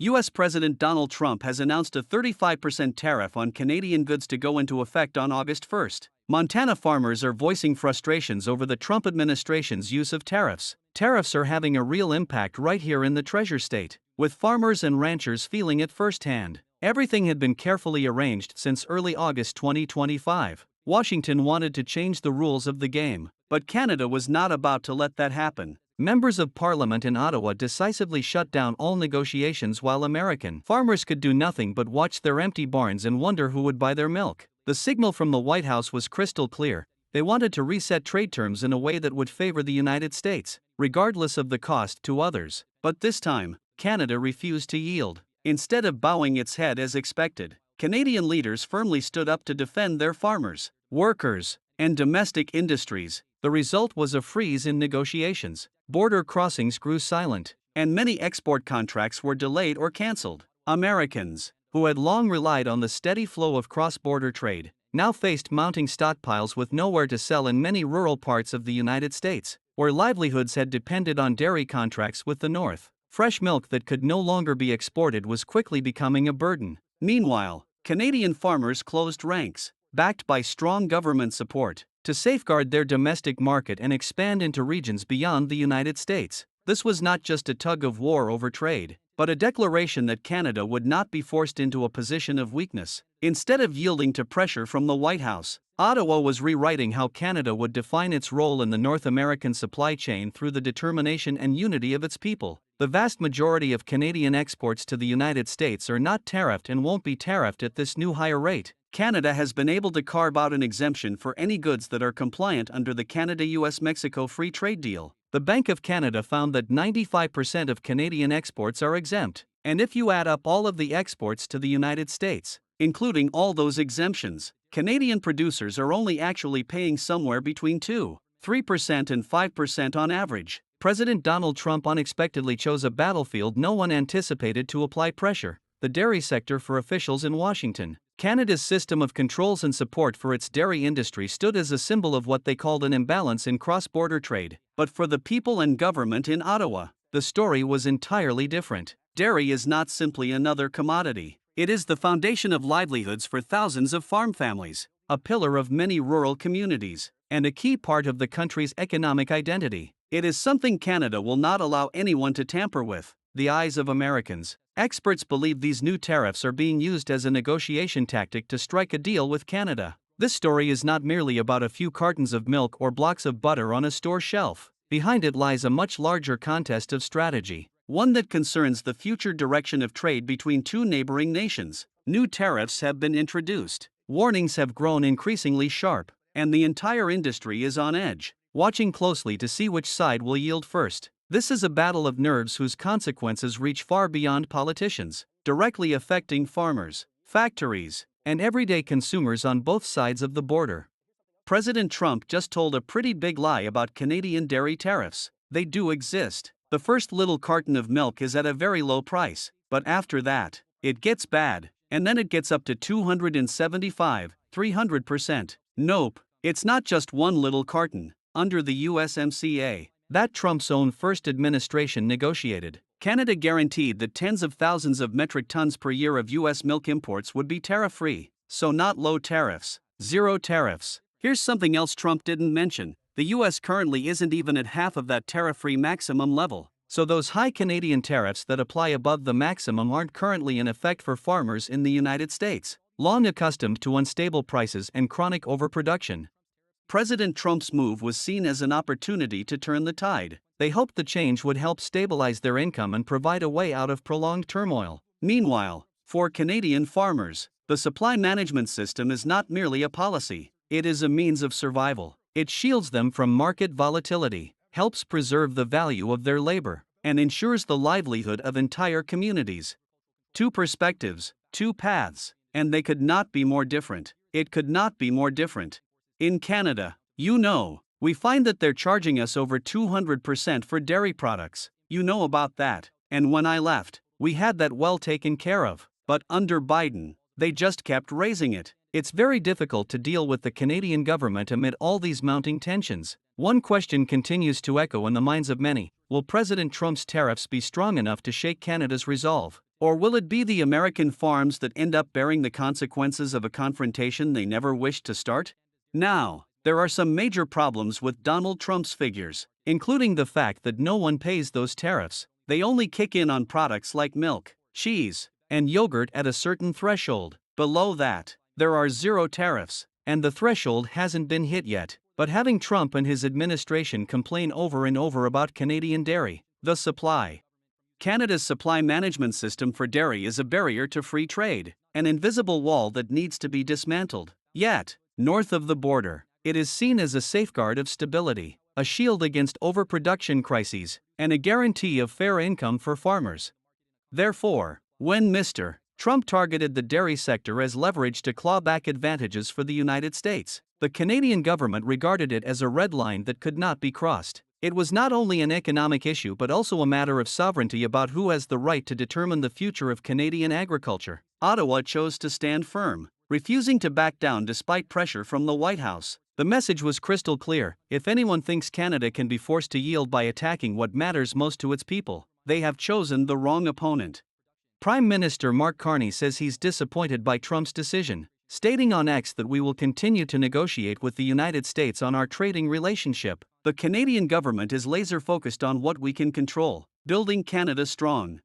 U.S. President Donald Trump has announced a 35% tariff on Canadian goods to go into effect on August 1st. Montana farmers are voicing frustrations over the Trump administration's use of tariffs. Tariffs are having a real impact right here in the Treasure State, with farmers and ranchers feeling it firsthand. Everything had been carefully arranged since early August 2025. Washington wanted to change the rules of the game, but Canada was not about to let that happen. Members of Parliament in Ottawa decisively shut down all negotiations while American farmers could do nothing but watch their empty barns and wonder who would buy their milk. The signal from the White House was crystal clear. They wanted to reset trade terms in a way that would favor the United States, regardless of the cost to others. But this time, Canada refused to yield. Instead of bowing its head as expected, Canadian leaders firmly stood up to defend their farmers, workers, and domestic industries. The result was a freeze in negotiations. Border crossings grew silent, and many export contracts were delayed or cancelled. Americans, who had long relied on the steady flow of cross-border trade, now faced mounting stockpiles with nowhere to sell in many rural parts of the United States, where livelihoods had depended on dairy contracts with the North. Fresh milk that could no longer be exported was quickly becoming a burden. Meanwhile, Canadian farmers closed ranks, backed by strong government support, to safeguard their domestic market and expand into regions beyond the United States. This was not just a tug of war over trade, but a declaration that Canada would not be forced into a position of weakness. Instead of yielding to pressure from the White House, Ottawa was rewriting how Canada would define its role in the North American supply chain through the determination and unity of its people. The vast majority of Canadian exports to the United States are not tariffed and won't be tariffed at this new higher rate. Canada has been able to carve out an exemption for any goods that are compliant under the Canada-US-Mexico Free Trade Deal. The Bank of Canada found that 95% of Canadian exports are exempt, and if you add up all of the exports to the United States, including all those exemptions, Canadian producers are only actually paying somewhere between 3% and 5% on average. President Donald Trump unexpectedly chose a battlefield no one anticipated to apply pressure: the dairy sector for officials in Washington. Canada's system of controls and support for its dairy industry stood as a symbol of what they called an imbalance in cross-border trade. But for the people and government in Ottawa, the story was entirely different. Dairy is not simply another commodity. It is the foundation of livelihoods for thousands of farm families, a pillar of many rural communities, and a key part of the country's economic identity. It is something Canada will not allow anyone to tamper with. The eyes of Americans. Experts believe these new tariffs are being used as a negotiation tactic to strike a deal with Canada. This story is not merely about a few cartons of milk or blocks of butter on a store shelf. Behind it lies a much larger contest of strategy, one that concerns the future direction of trade between two neighboring nations. New tariffs have been introduced, warnings have grown increasingly sharp, and the entire industry is on edge, watching closely to see which side will yield first. This is a battle of nerves whose consequences reach far beyond politicians, directly affecting farmers, factories, and everyday consumers on both sides of the border. President Trump just told a pretty big lie about Canadian dairy tariffs. They do exist. The first little carton of milk is at a very low price, but after that, it gets bad, and then it gets up to 275, 300%. Nope, it's not just one little carton. Under the USMCA, that Trump's own first administration negotiated, Canada guaranteed that tens of thousands of metric tons per year of U.S. milk imports would be tariff-free. So not low tariffs, zero tariffs. Here's something else Trump didn't mention. The U.S. currently isn't even at half of that tariff-free maximum level. So those high Canadian tariffs that apply above the maximum aren't currently in effect for farmers in the United States, long accustomed to unstable prices and chronic overproduction. President Trump's move was seen as an opportunity to turn the tide. They hoped the change would help stabilize their income and provide a way out of prolonged turmoil. Meanwhile, for Canadian farmers, the supply management system is not merely a policy, it is a means of survival. It shields them from market volatility, helps preserve the value of their labor, and ensures the livelihood of entire communities. Two perspectives, two paths, and they could not be more different. It could not be more different. In Canada, we find that they're charging us over 200% for dairy products. You know about that. And when I left, we had that well taken care of. But under Biden, they just kept raising it. It's very difficult to deal with the Canadian government amid all these mounting tensions. One question continues to echo in the minds of many: will President Trump's tariffs be strong enough to shake Canada's resolve? Or will it be the American farms that end up bearing the consequences of a confrontation they never wished to start? Now, there are some major problems with Donald Trump's figures, including the fact that no one pays those tariffs. They only kick in on products like milk, cheese, and yogurt at a certain threshold. Below that, there are zero tariffs, and the threshold hasn't been hit yet. But having Trump and his administration complain over and over about Canadian dairy, the supply. Canada's supply management system for dairy is a barrier to free trade, an invisible wall that needs to be dismantled. Yet, north of the border, it is seen as a safeguard of stability, a shield against overproduction crises, and a guarantee of fair income for farmers. Therefore, when Mr. Trump targeted the dairy sector as leverage to claw back advantages for the United States, the Canadian government regarded it as a red line that could not be crossed. It was not only an economic issue but also a matter of sovereignty about who has the right to determine the future of Canadian agriculture. Ottawa chose to stand firm, refusing to back down despite pressure from the White House. The message was crystal clear: if anyone thinks Canada can be forced to yield by attacking what matters most to its people, they have chosen the wrong opponent. Prime Minister Mark Carney says he's disappointed by Trump's decision, stating on X that we will continue to negotiate with the United States on our trading relationship. The Canadian government is laser-focused on what we can control, building Canada strong.